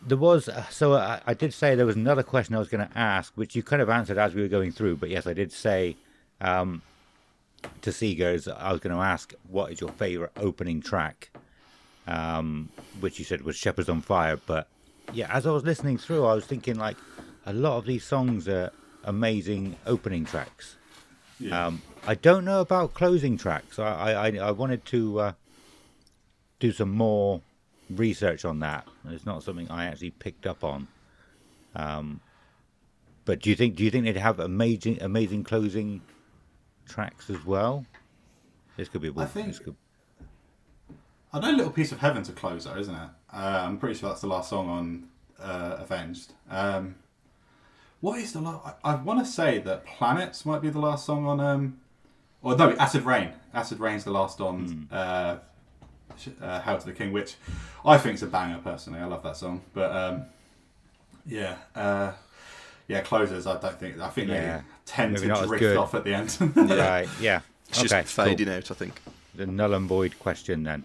There was, I did say there was another question I was going to ask, which you kind of answered as we were going through. But yes, I did say to Seagers, I was going to ask, what is your favourite opening track? Which you said was Shepherds on Fire. But yeah, as I was listening through, I was thinking like a lot of these songs are amazing opening tracks. Yeah. I don't know about closing tracks. I wanted to do some more research on that. It's not something I actually picked up on. But do you think they'd have amazing closing tracks as well? This could be. I think. I know Little Piece of Heaven's a closer, isn't it? I'm pretty sure that's the last song on Avenged. What is the last? I want to say that Planets might be the last song on. Or no, Acid Rain. Acid Rain's the last on Hail to the King, which I think is a banger personally. I love that song. But closers. I think they tend maybe to drift off at the end. Right. Yeah. It's just fading out, I think. The null and void question then.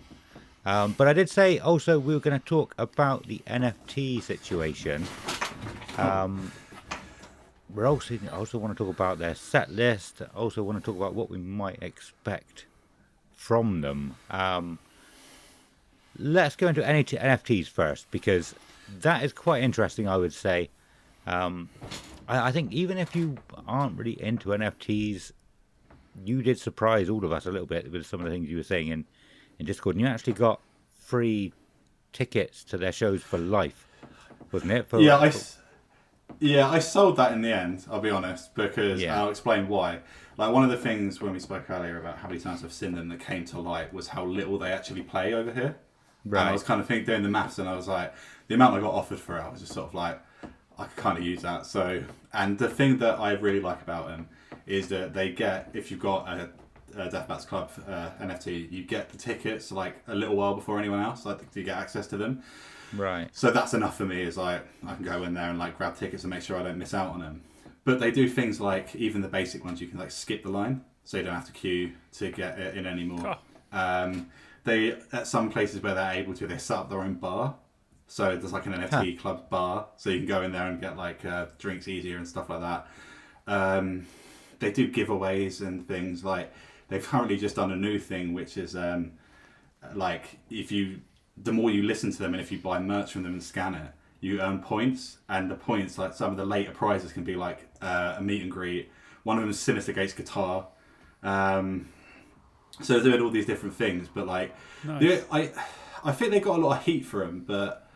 But I did say also we were going to talk about the NFT situation. We also want to talk about their set list. Also want to talk about what we might expect from them. Let's go into NFTs first, because that is quite interesting, I would say. I think even if you aren't really into NFTs, you did surprise all of us a little bit with some of the things you were saying in Discord. And you actually got free tickets to their shows for life, wasn't it? I sold that in the end, I'll be honest, because I'll explain why. Like, one of the things when we spoke earlier about how many times I've seen them that came to light was how little they actually play over here. Right. And I was kind of doing the maths, and I was like, the amount I got offered for it, I was just sort of like, I could kind of use that. So, and the thing that I really like about them is that they get, if you've got a Death Bats Club NFT, you get the tickets like a little while before anyone else. Like, you get access to them. Right. So that's enough for me. Is like I can go in there and like grab tickets and make sure I don't miss out on them. But they do things like, even the basic ones, you can like skip the line, so you don't have to queue to get it in anymore. Oh. They, at some places where they're able to, they set up their own bar. So there's like an NFT club bar, so you can go in there and get like drinks easier and stuff like that. They do giveaways and things. Like, they've currently just done a new thing, which is like, the more you listen to them and if you buy merch from them and scan it, you earn points. And the points, like some of the later prizes, can be like a meet and greet. One of them is Sinister Gates guitar. So they're doing all these different things, but like, nice. I think they got a lot of heat for them, but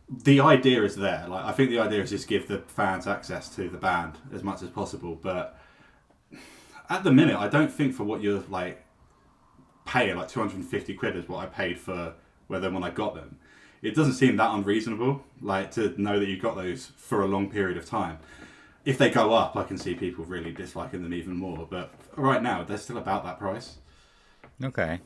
the idea is there. Like, I think the idea is just give the fans access to the band as much as possible. But at the minute, I don't think for what you're like paying, like 250 quid is what I paid for them when I got them. It doesn't seem that unreasonable, like, to know that you've got those for a long period of time. If they go up, I can see people really disliking them even more. But right now, they're still about that price. Okay.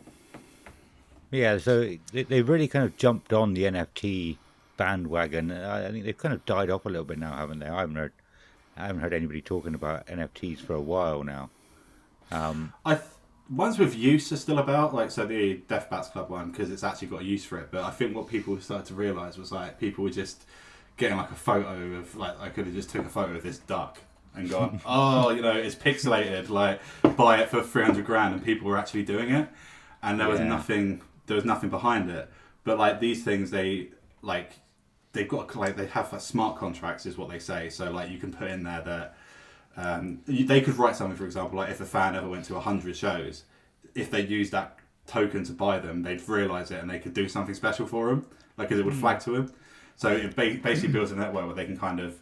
Yeah, so they really kind of jumped on the NFT bandwagon. I think they've kind of died off a little bit now, haven't they? I haven't heard anybody talking about NFTs for a while now. Ones with use are still about, like, so the Death Bats Club one, because it's actually got a use for it. But I think what people started to realise was, like, people were just getting like a photo of, like, I could have just took a photo of this duck and gone, oh, you know, it's pixelated, like, buy it for 300 grand, and people were actually doing it, and there was nothing behind it. But like, these things, they've got, like, they have, like, smart contracts is what they say. So like, you can put in there that they could write something, for example, like, if a fan ever went to 100 shows, if they used that token to buy them, they'd realise it and they could do something special for them, like, because it would flag to them. So it basically builds a network where they can kind of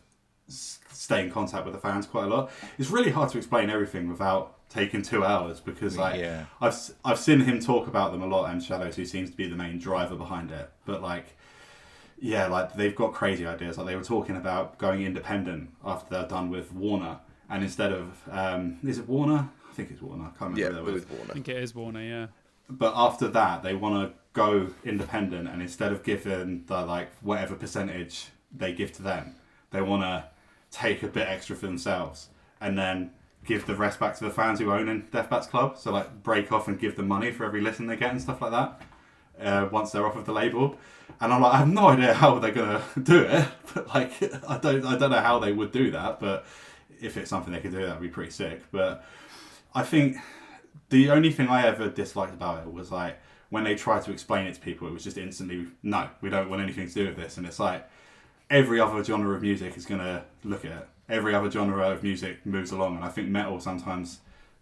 stay in contact with the fans quite a lot. It's really hard to explain everything without taking 2 hours, because like, I've seen him talk about them a lot, and Shadows, who seems to be the main driver behind it. But like, yeah, like, they've got crazy ideas. Like, they were talking about going independent after they're done with Warner, and instead of is it Warner? I think it's Warner. I can't remember. Yeah, with Warner. I think it is Warner. Yeah. But after that, they want to go independent, and instead of giving the, like, whatever percentage they give to them, they want to take a bit extra for themselves and then give the rest back to the fans who own in Death Bats Club. So like, break off and give them money for every listen they get and stuff like that. once they're off of the label. And I'm like, I have no idea how they're gonna do it, but like, I don't know how they would do that. But if it's something they could do, that'd be pretty sick. But I think the only thing I ever disliked about it was like when they tried to explain it to people, it was just instantly, no, we don't want anything to do with this. And it's like every other genre of music is gonna look at it. Every other genre of music moves along, and I think metal sometimes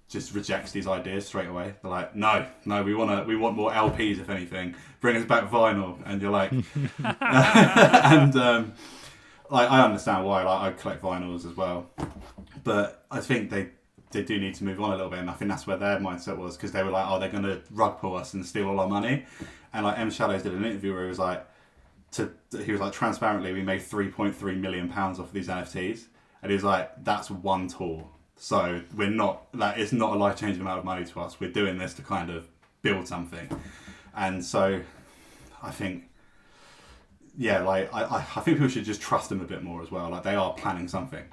just rejects these ideas straight away. They're like, no, we want more LPs, if anything. Bring us back vinyl. And you're like, and like I understand why. Like I collect vinyls as well, but I think they do need to move on a little bit, and I think that's where their mindset was, because they were like, oh, they're going to rug pull us and steal all our money. And like M Shadows did an interview where he was like, transparently, we made £3.3 million off of these NFTs, and he was like, that's one tour. So we're not, like, it's not a life-changing amount of money to us. We're doing this to kind of build something. And so I think, yeah, like, I think people should just trust them a bit more as well. Like, they are planning something.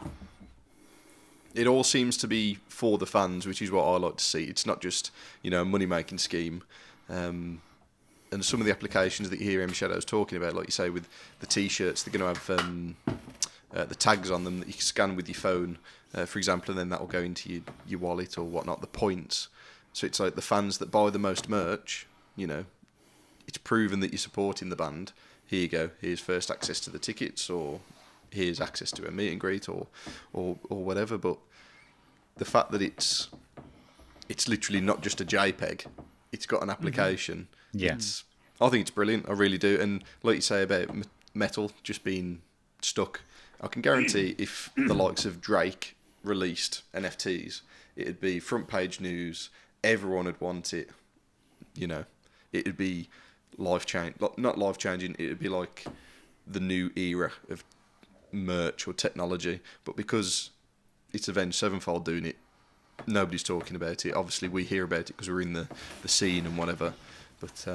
It all seems to be for the fans, which is what I like to see. It's not just, a money-making scheme. And some of the applications that you hear M Shadows talking about, like you say, with the T-shirts, they're going to have the tags on them that you can scan with your phone, for example, and then that will go into your wallet or whatnot, the points. So it's like the fans that buy the most merch, it's proven that you're supporting the band. Here you go, here's first access to the tickets, or here's access to a meet and greet, or whatever. But the fact that it's literally not just a JPEG, it's got an application. Yeah. I think it's brilliant, I really do. And like you say about metal just being stuck, I can guarantee if the likes of Drake released NFTs, it'd be front page news, everyone would want it, it'd be not life changing, it'd be like the new era of merch or technology. But because it's Avenged Sevenfold doing it, nobody's talking about it. Obviously we hear about it because we're in the scene and whatever, but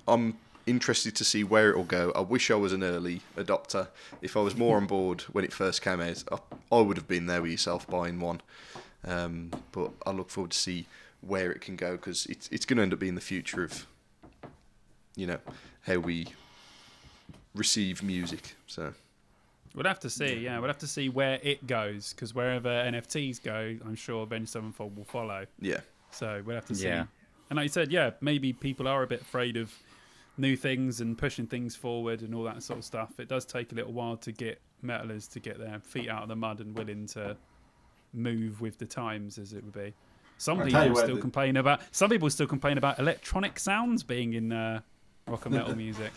I'm interested to see where it will go. I wish I was an early adopter. If I was more on board when it first came out, I would have been there with yourself buying one. But I look forward to see where it can go, because it's going to end up being the future of, how we receive music. So we'll have to see. Yeah, we'll have to see where it goes, because wherever NFTs go, I'm sure Avenged Sevenfold will follow. Yeah. So we'll have to see. Yeah. And like you said, yeah, maybe people are a bit afraid of new things and pushing things forward and all that sort of stuff. It does take a little while to get metalers to get their feet out of the mud and willing to move with the times, as it would be. Some people still complain about electronic sounds being in rock and metal music.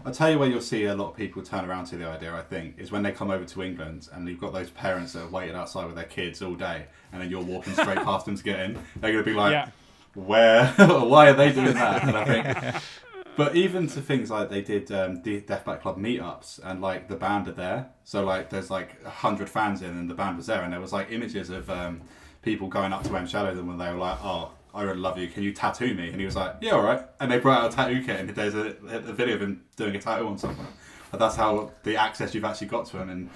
I'll tell you where you'll see a lot of people turn around to the idea, I think, is when they come over to England and you've got those parents that have waited outside with their kids all day, and then you're walking straight past them to get in. They're going to be like, where? Why are they doing that? And I think... But even to things like they did the Death Bat Club meetups, and like the band are there, so like there's like 100 fans in, and the band was there, and there was like images of people going up to M Shadows, and when they were like, "Oh, I really love you. Can you tattoo me?" And he was like, "Yeah, all right." And they brought out a tattoo kit, and there's a video of him doing a tattoo on someone. But that's how the access you've actually got to him. And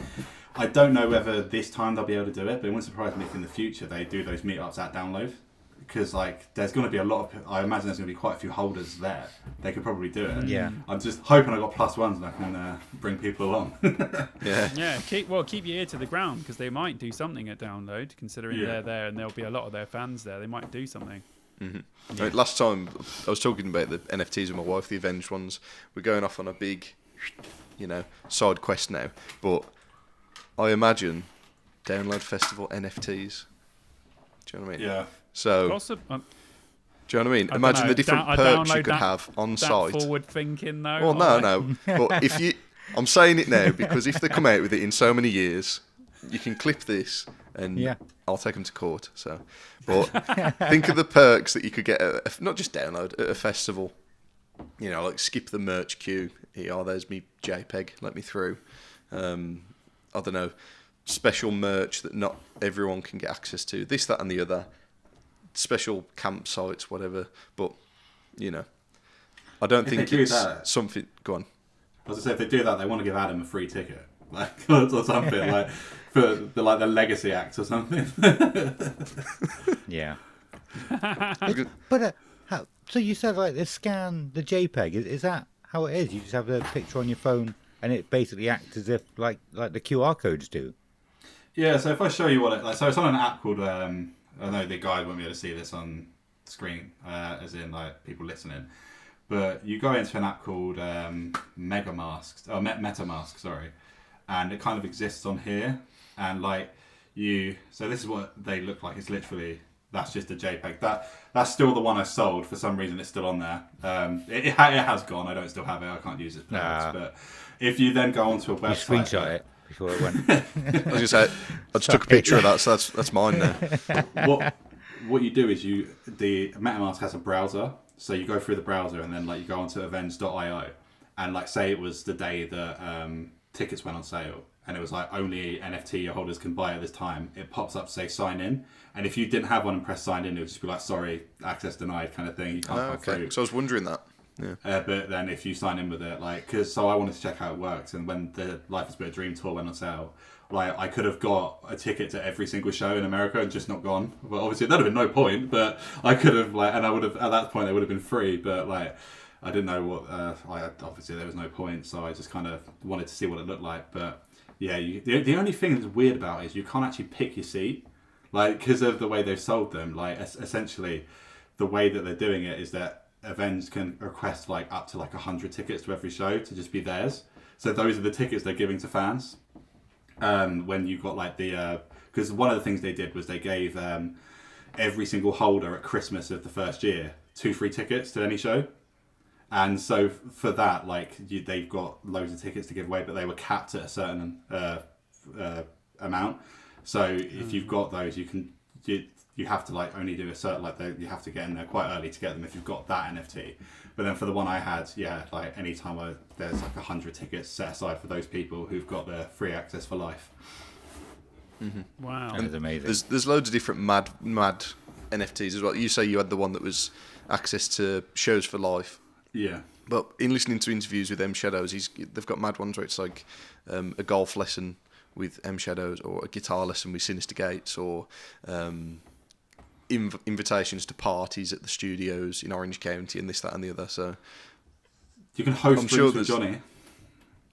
I don't know whether this time they'll be able to do it, but it wouldn't surprise me if in the future they do those meetups at Download. Because like there's going to be a lot of, I imagine there's going to be quite a few holders there. They could probably do it. Yeah. I'm just hoping I got +1s and I can bring people along. Yeah. Keep your ear to the ground, because they might do something at Download. Considering they're there and there'll be a lot of their fans there, they might do something. Mm-hmm. Yeah. I mean, last time I was talking about the NFTs with my wife, the Avenged ones. We're going off on a big, side quest now. But I imagine Download Festival NFTs. Do you know what I mean? Yeah. So, do you know what I mean? Imagine the different perks you could have on site. Forward thinking, though. Well, no. But I'm saying it now because if they come out with it in so many years, you can clip this and I'll take them to court. So, but think of the perks that you could get at not just Download at a festival. Like skip the merch queue. There's me JPEG. Let me through. I don't know. Special merch that not everyone can get access to. This, that, and the other. Special campsites, whatever, but I don't think it's something. Go on. I was gonna say, if they do that, they want to give Adam a free ticket, like or something, like for the Legacy Act or something. Yeah. But So you said like they scan the JPEG. Is that how it is? You just have the picture on your phone, and it basically acts as if like the QR codes do. Yeah. So if I show you what it like, so it's on an app called I know the guide won't be able to see this on screen, as in like people listening. But you go into an app called MetaMask, sorry, and it kind of exists on here. And like so this is what they look like. It's literally that's just a JPEG. That's still the one I sold. For some reason, it's still on there. It has gone. I don't still have it. I can't use it. But if you then go onto a website, You screenshot it before it went. I was gonna say I just took a picture of that, so that's mine now. What you do is the MetaMask has a browser. So you go through the browser and then like you go onto avenged.io, and like say it was the day that tickets went on sale and it was like only NFT holders can buy at this time. It pops up say sign in, and if you didn't have one and press sign in, it would just be like sorry, access denied kind of thing. You can't come through. So I was wondering that. Yeah. But then if you sign in with it, like so I wanted to check how it worked, and when the Life is But a Dream tour went on sale. Like I could have got a ticket to every single show in America and just not gone. Well, obviously that'd have been no point, but I could have and I would have at that point they would have been free. But like I didn't know what. Obviously there was no point, so I just kind of wanted to see what it looked like. But yeah, the only thing that's weird about it is you can't actually pick your seat, like because of the way they've sold them. Like essentially, the way that they're doing it is that Avenged can request like up to like 100 tickets to every show to just be theirs. So those are the tickets they're giving to fans. When you got like because one of the things they did was they gave every single holder at Christmas of the first year 2 free tickets to any show, and so for that like they've got loads of tickets to give away, but they were capped at a certain amount. So if you've got those, you have to like only do a certain you have to get in there quite early to get them if you've got that NFT. But then for the one I had, like anytime there's like 100 tickets set aside for those people who've got the free access for life. Mm-hmm. Wow, That is amazing. There's loads of different mad NFTs as well. You say you had the one that was access to shows for life. Yeah. But in listening to interviews with M Shadows, they've got mad ones where it's like a golf lesson with M Shadows, or a guitar lesson with Sinister Gates, or invitations to parties at the studios in Orange County, and this, that, and the other. So you can host drinks with Johnny.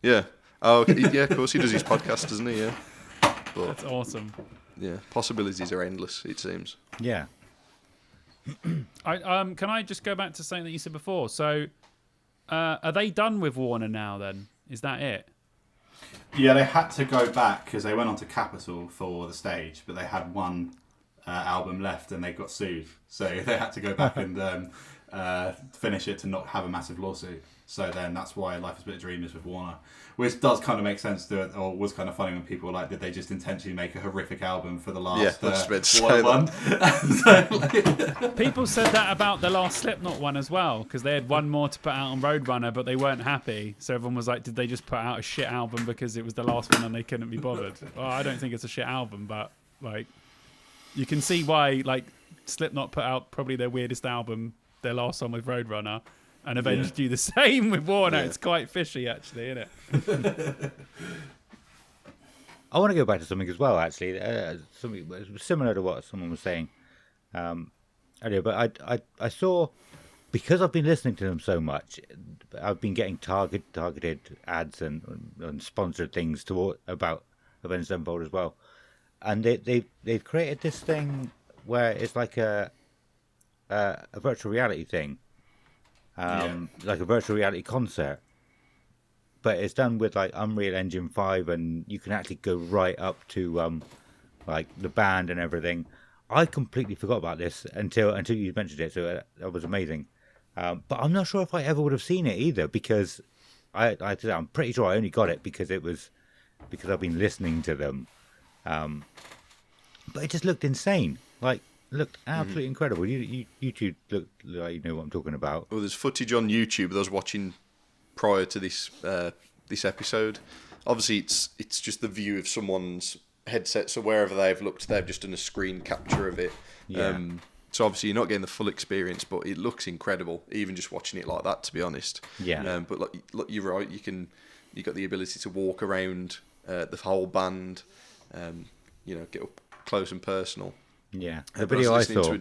Yeah. Oh, yeah. Of course, he does his podcast, doesn't he? Yeah. But, that's awesome. Yeah, possibilities are endless. It seems. Yeah. Can I just go back to something that you said before? So, are they done with Warner now? Then is that it? Yeah, they had to go back because they went on to Capitol for the stage, but they had one album left and they got sued, so they had to go back and finish it to not have a massive lawsuit. So then that's why Life is But a Dream is with Warner, which does kind of make sense to it, or was kind of funny when people were like, did they just intentionally make a horrific album for the last one? People said that about the last Slipknot one as well, because they had one more to put out on Roadrunner, but they weren't happy. So everyone was like, did they just put out a shit album because it was the last one and they couldn't be bothered? Well, I don't think it's a shit album, but like, you can see why like Slipknot put out probably their weirdest album, their last one with Roadrunner, and Avenged do the same with Warner. It's quite fishy, actually, isn't it? I want to go back to something as well, actually. Something similar to what someone was saying earlier. But I saw, because I've been listening to them so much, I've been getting targeted ads and sponsored things about Avenged Sevenfold as well. And they've created this thing where it's like a virtual reality thing. Like a virtual reality concert, but it's done with like Unreal Engine 5, and you can actually go right up to like the band and everything. I completely forgot about this until you mentioned it, so that was amazing. But I'm not sure if I ever would have seen it either, because I'm pretty sure I only got it because I've been listening to them. But it just looked insane. Like, looked absolutely incredible. You two look like you know what I'm talking about. Well, there's footage on YouTube that I was watching prior to this episode. Obviously, it's just the view of someone's headset, so wherever they've looked, they've just done a screen capture of it. Yeah. So obviously, you're not getting the full experience, but it looks incredible, even just watching it like that, to be honest. Yeah. But look, you're right. You got the ability to walk around the whole band. Get up close and personal. Yeah, the video I saw.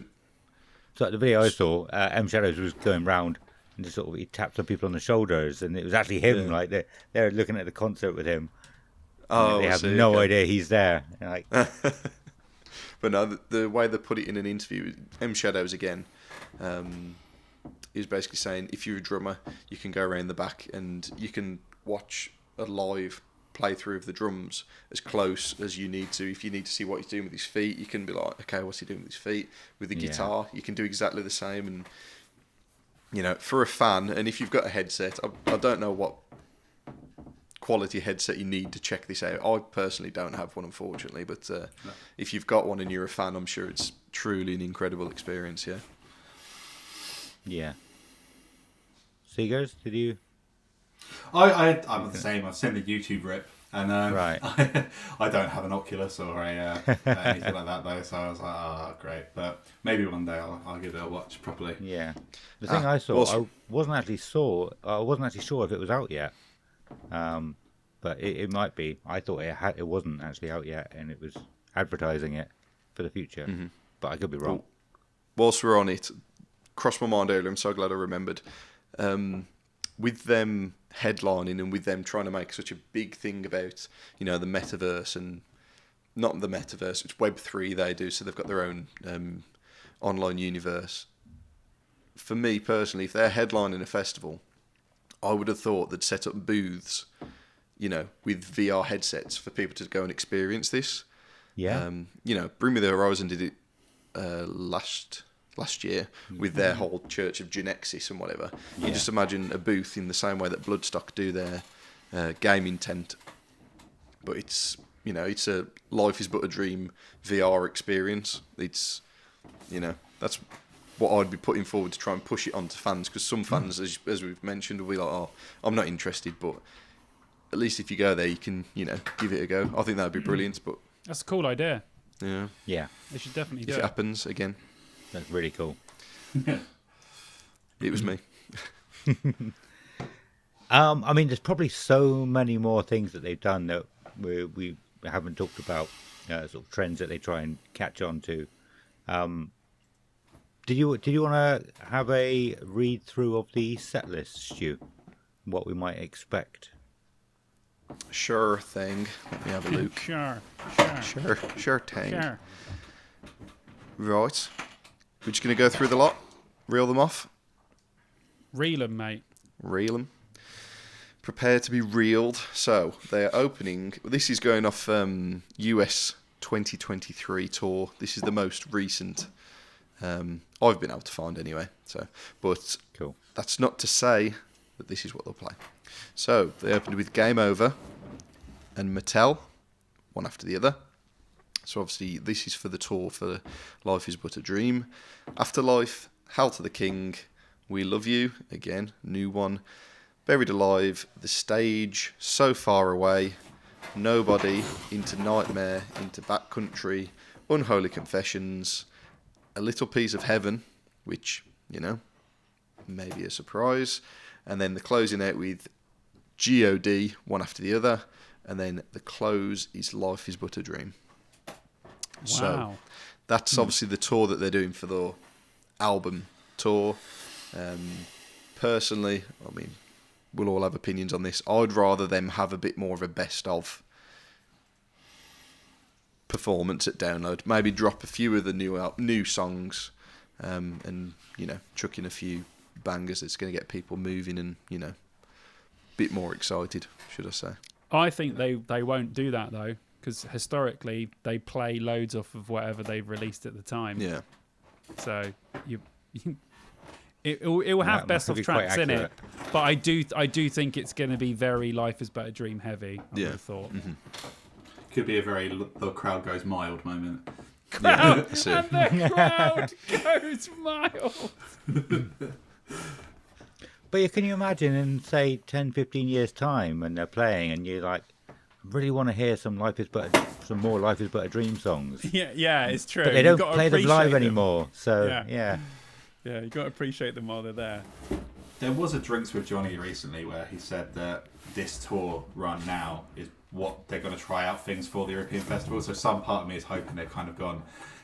So the video I saw, M Shadows was going round and just sort of he tapped some people on the shoulders, and it was actually him. Yeah. Like they're looking at the concert with him. Oh, They I have see, no okay. idea he's there. And like, But no, the way they put it in an interview, M Shadows again, is basically saying if you're a drummer, you can go around the back and you can watch a live playthrough of the drums as close as you need to. If you need to see what he's doing with his feet, you can be like, okay, what's he doing with his feet? With the Yeah. guitar, you can do exactly the same. And you know, for a fan, and if you've got a headset, I don't know what quality headset you need to check this out. I personally don't have one, unfortunately, but if you've got one and you're a fan, I'm sure it's truly an incredible experience. Yeah. yeah. Seegers, did you? I'm the same. I've seen the YouTube rip, and Right. I don't have an Oculus or anything like that though. So I was like, oh, great. But maybe one day I'll give it a watch properly. Yeah. The thing Ah, I saw, also- I wasn't actually sure if it was out yet. But it might be. I thought it wasn't actually out yet, and it was advertising it for the future. Mm-hmm. But I could be wrong. Whilst we're on it, crossed my mind earlier. I'm so glad I remembered. With them headlining and with them trying to make such a big thing about, you know, the metaverse and not the metaverse, it's Web3 they do, so they've got their own online universe. For me personally, if they're headlining a festival, I would have thought they'd set up booths, you know, with VR headsets for people to go and experience this. Yeah. You know, Bring Me the Horizon did it last year with their whole Church of Genexis and whatever. Yeah. You just imagine a booth in the same way that Bloodstock do their gaming tent, but it's, you know, it's a Life is But a Dream VR experience. It's, you know, that's what I'd be putting forward to try and push it onto fans, because some fans, as we've mentioned, will be like, oh, I'm not interested, but at least if you go there, you can, you know, give it a go. I think that would be brilliant, but That's a cool idea. yeah, Yeah. They should definitely if do it it. happens again, That's really cool. it was me. I mean, there's probably so many more things that they've done that we haven't talked about, sort of trends that they try and catch on to. Did you want to have a read through of the set list, Stu? What we might expect? Sure thing. Let me have a look. Sure. Sure thing. Sure. Right. We're just going to go through the lot, reel them off, Reel 'em, mate. reel them. Prepare to be reeled. So, they're opening. This is going off US 2023 tour. This is the most recent I've been able to find anyway. So, but Cool. that's not to say that this is what they'll play. So, they opened with Game Over and Mattel, one after the other. So obviously this is for the tour for Life is But a Dream. Afterlife, Hail to the King, We Love You, again, new one. Buried Alive, The Stage, So Far Away, Nobody, Into Nightmare, Into Backcountry, Unholy Confessions, A Little Piece of Heaven, which, you know, may be a surprise. And then the closing out with G.O.D., one after the other. And then the close is Life is But a Dream. So Wow. that's obviously the tour that they're doing for the album tour. Personally, I mean, we'll all have opinions on this. I'd rather them have a bit more of a best of performance at Download. Maybe drop a few of the new songs, and, you know, chuck in a few bangers that's going to get people moving and, you know, a bit more excited, should I say. I think they won't do that though, because historically they play loads off of whatever they've released at the time. Yeah. So it will have That best might of be quite tracks in it, accurate. but I do think it's going to be very Life is But a Dream heavy. I would have thought. Could be a very the crowd goes mild moment. Yeah, that's it. And the crowd goes mild. But can you imagine in, say, 10, 15 years' time when they're playing and you're like, I really want to hear some more Life is But a Dream songs. Yeah, it's true. But they You've don't got to play them live appreciate them. anymore. So, Yeah. yeah. Yeah, you got to appreciate them while they're there. There was a Drinks with Johnny recently where he said that this tour run now is what they're going to try out things for the European Festival. So some part of me is hoping they've kind of gone,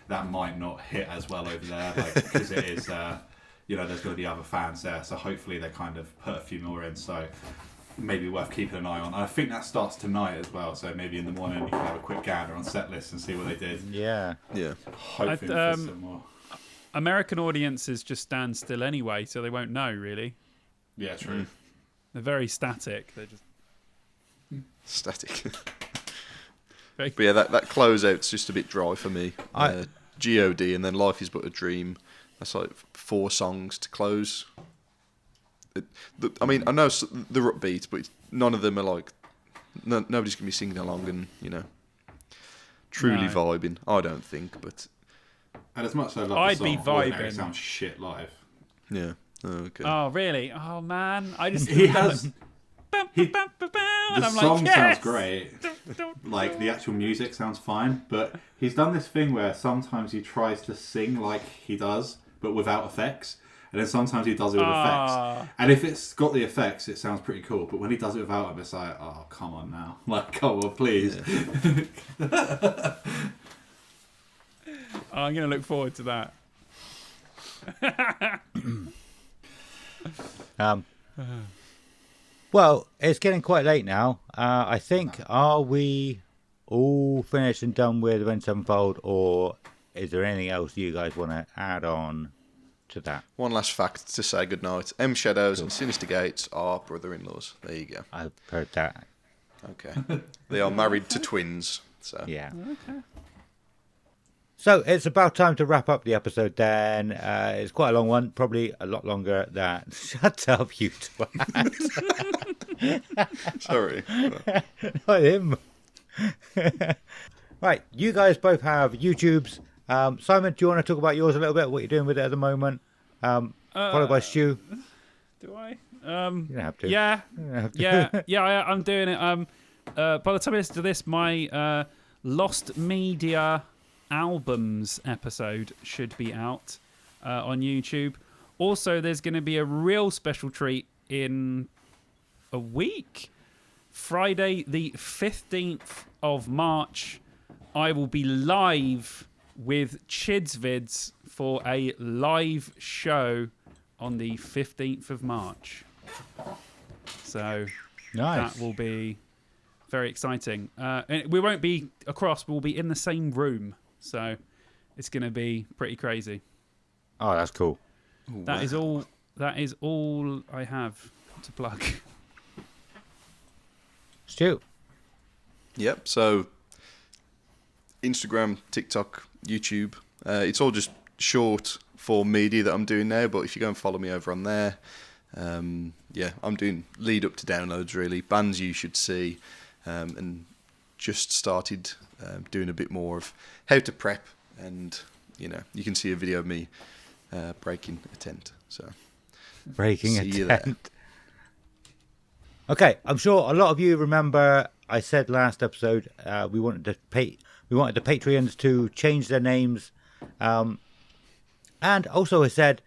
that might not hit as well over there, like, because it is, there's going to be other fans there. So hopefully they kind of put a few more in. So maybe worth keeping an eye on. And I think that starts tonight as well. So maybe in the morning you can have a quick gander on set lists and see what they did. Yeah. Hoping for some more. American audiences just stand still anyway, so they won't know really. Yeah, true. They're very static. They're just Static. very... But yeah, that closeout's just a bit dry for me. G.O.D. and then Life Is But a Dream. That's like 4 songs to close. I mean, I know they're upbeat, but none of them are like... nobody's going to be singing along and, truly vibing. I don't think, but... And as much as I love I'd the be song, vibing. Ordinary sounds shit live. Yeah. Oh, okay. Oh, really? Oh, man. I just... He has... and The I'm song like, yes! sounds great. Like, the actual music sounds fine, but he's done this thing where sometimes he tries to sing like he does, but without effects. And then sometimes he does it with effects. And if it's got the effects, it sounds pretty cool. But when he does it without them, it's like, oh, come on now. Like, come on, please. Yeah. I'm going to look forward to that. Well, it's getting quite late now. I think, are we all finished and done with Avenged Sevenfold, or is there anything else you guys want to add on to that? One last fact to say goodnight. M Shadows and Sinister Gates are brother-in-laws. There you go. I've heard that. Okay. They are married to twins. So Yeah. Okay. So it's about time to wrap up the episode then. It's quite a long one, probably a lot longer than... Shut up, you twat. Sorry. Not him. Right, you guys both have YouTubes. Simon, do you want to talk about yours a little bit, what you're doing with it at the moment? Followed by Stu. Do I? You don't have to. Yeah. You don't have to. I'm doing it. By the time I listen to this, my Lost Media albums episode should be out on YouTube. Also, there's going to be a real special treat in a week. Friday, the 15th of March, I will be live with Chids Vids for a live show on the 15th of March. So Nice. that will be very exciting. And we won't be across, we'll be in the same room. So it's going to be pretty crazy. Oh, that's cool. That is all I have to plug. Stu. Yep. So Instagram, TikTok, YouTube. It's all just short form media that I'm doing now. But if you go and follow me over on there, I'm doing lead up to downloads really. Bands you should see, and just started doing a bit more of how to prep, and you can see a video of me breaking a tent. So Breaking a see you there. tent. Okay, I'm sure a lot of you remember I said last episode we wanted the Patreons to change their names, and also I said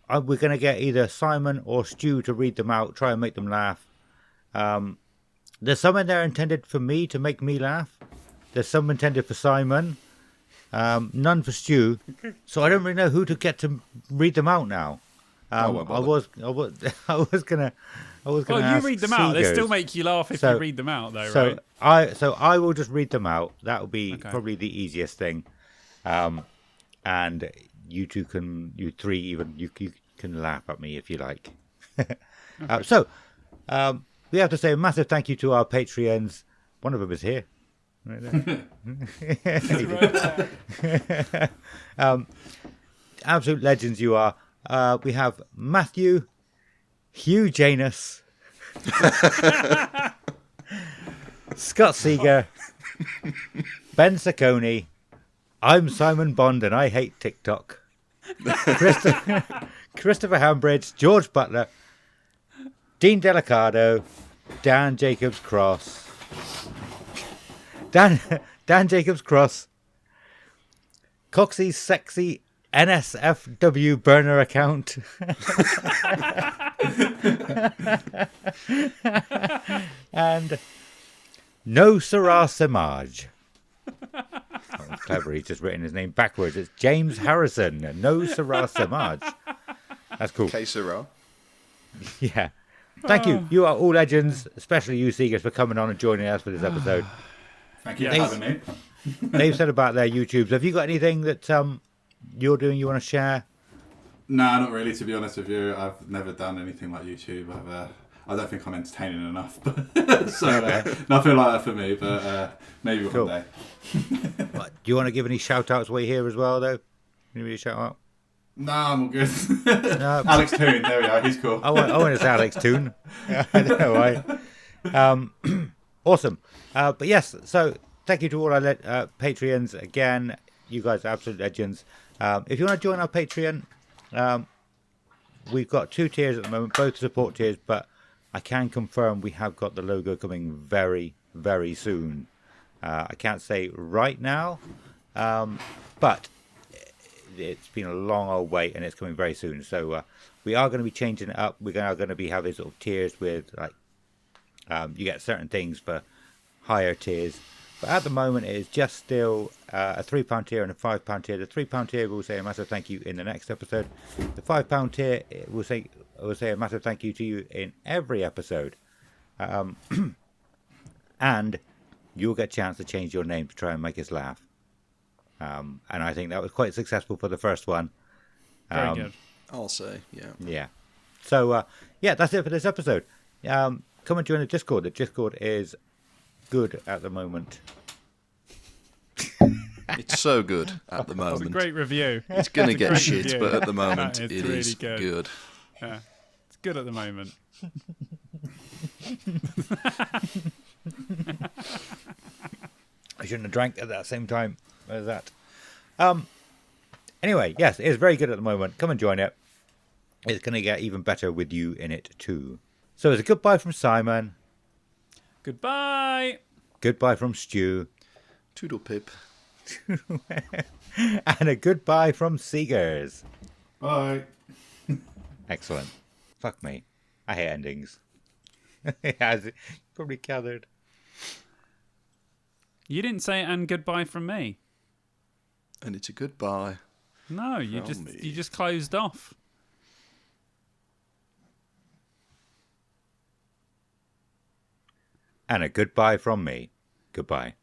we're going to get either Simon or Stu to read them out, try and make them laugh. There's some in there intended for me to make me laugh. There's some intended for Simon, none for Stu. So I don't really know who to get to read them out now. I was gonna. Well, you ask read them out. They Seagers. still make you laugh if you read them out, though, So right? I will just read them out. That will be Okay. probably the easiest thing. And you three even, you can laugh at me if you like. We have to say a massive thank you to our Patreons. One of them is here. Right there. Absolute legends you are. We have Matthew, Hugh Janus, Scott Seager, Ben Saccone, I'm Simon Bond and I hate TikTok, Christopher Hambridge, George Butler, Dean Delicado, Dan Jacobs Cross, Dan Jacobs Cross, Coxie's Sexy NSFW burner account. And No Sarah Samaj. Oh, clever. He's just written his name backwards. It's James Harrison. No Sarah Samaj. That's cool. Que sera. Yeah. Thank you. You are all legends, especially you, Seegers, for coming on and joining us for this episode. Thank you for Yes. having me. They've said about their YouTubes. Have you got anything that you're doing you want to share? Nah, not really. To be honest with you, I've never done anything like YouTube. I don't think I'm entertaining enough. So nothing like that for me. But maybe Cool. one day. Do you want to give any shout outs while you're here as well, though? Anybody shout out? Nah, I'm all good. No. Alex Toon, there we are. He's cool. I want to Alex Toon. I don't know why. Awesome. But yes, so thank you to all our Patreons. Again, you guys are absolute legends. If you want to join our Patreon, we've got 2 tiers at the moment, both support tiers, but I can confirm we have got the logo coming very, very soon. I can't say right now, but it's been a long old wait and it's coming very soon. So we are going to be changing it up. We're now going to be having sort of tiers with like you get certain things for higher tiers. But at the moment, it is just still a £3 tier and a £5 tier. The £3 tier will say a massive thank you in the next episode. The £5 tier will say a massive thank you to you in every episode. And you'll get a chance to change your name to try and make us laugh. And I think that was quite successful for the first one. Very good. I'll say, yeah. Yeah. So, yeah, that's it for this episode. Come and join the Discord. The Discord is good at the moment. It's so good at the It's a moment. great review. It's going to a get great shit, review. but at the moment, That it is really is good. good. Yeah, it's good at the moment. I shouldn't have drank at that same time as that. Anyway, yes, it's very good at the moment. Come and join it. It's going to get even better with you in it too. So it's a goodbye from Simon. Goodbye. Goodbye from Stu. Toodle pip. And a goodbye from Seegers. Bye. Excellent. Fuck me. I hate endings. As you probably gathered. You didn't say and goodbye from me. And it's a goodbye. No, you From me. just closed off. And a goodbye from me. Goodbye.